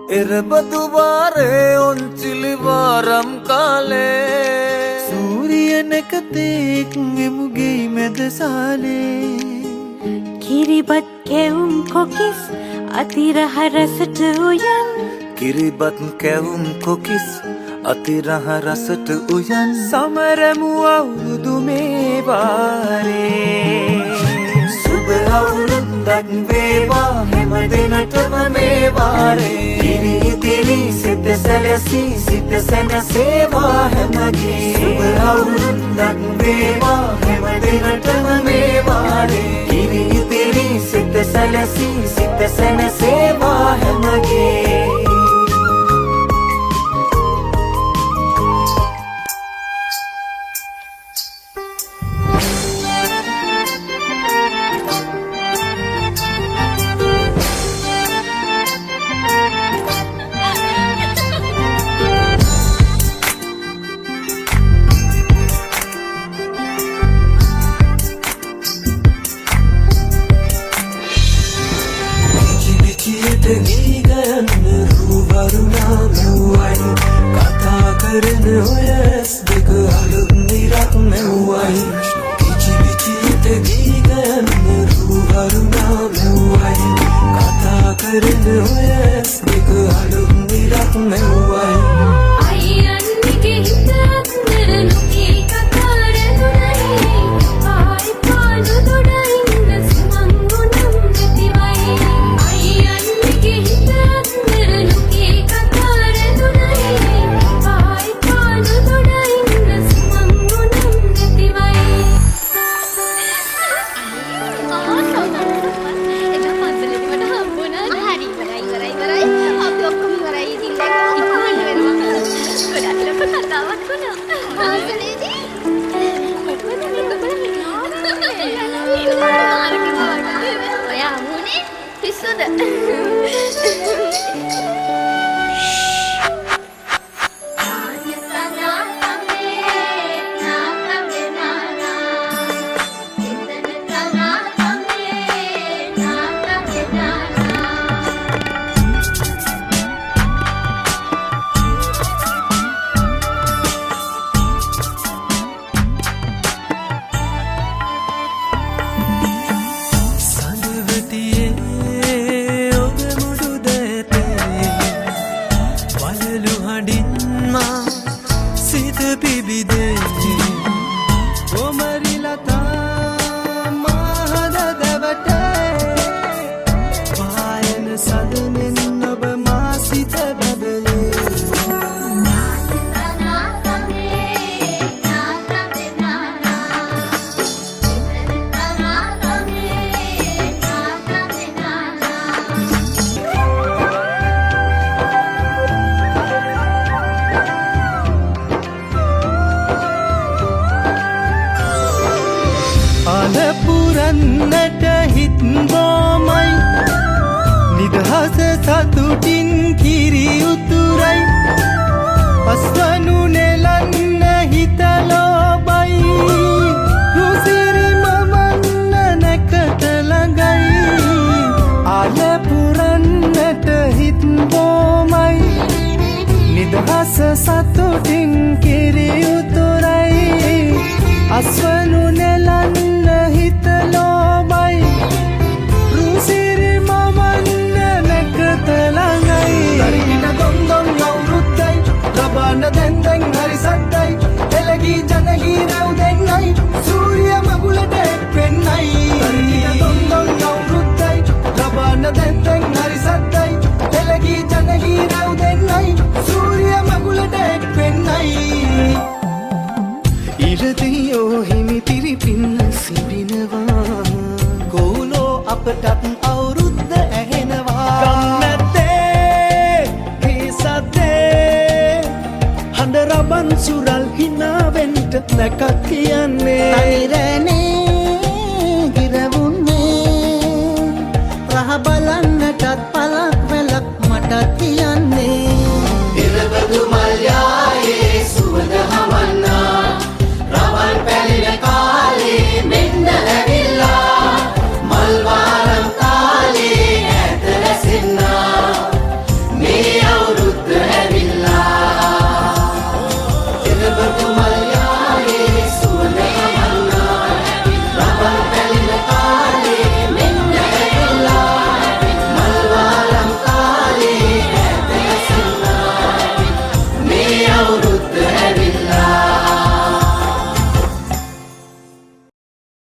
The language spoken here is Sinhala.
එරබදුවාරේ ඔන්චිලි වාරම් කාලේ සූරියනකතෙක් එමුගේ මැදසාලේ කිරිබත් කැවුම් කොකිස් අතිරහ රසට උයන් කිරිබත් කැවුම් කොකිස් අතිරහ රසට උයන් සමරමු අවුරුදු මේ වාරේ සුබ අවුරුද්දක් වේවා හැම දිනටම මේ වාරේ කිරි ඉදිරි සිත සැලසී සිත සැනසේවා හැමගේ සුබ අවුරුද්දක් වේවා හැම දිනටම මේ වාරේ කිරි ඉදිරි සිත සැලසී සිත සැනසේවා හැමගේ සතුටින් කිරි උතුරයි පස්වනු නෙලන්න හිතලෝබයි රුසිරි මමන්න නැකට ළඟයි ආල පුරන්නට හිත් බෝමයි නිදහස සතුටින් කිරි උතුරයි අස්වනු නෙලන්න හිතලෝබයි රුසිරි දැන්දැන් හරි සද්දයි එලගී ජනගී රැව් දෙන්නයි සූරිය මගුලට එක් වෙන්නයි දොන්දොන් අවුරුද්දයි ලබන්න දැන්දැන් හරි සද්දයි එලගී ජනගී රැව් දෙන්නයි සූරිය මගුලට එක් වෙන්නයි ඉරදියෝ හිමි පිරිපින්න සිරිනවා කෝලෝ අපටත් අවුරුද්ද ඇහෙනවා රබන් සුරල් හිනාවෙන්ට නැකක් කියන්න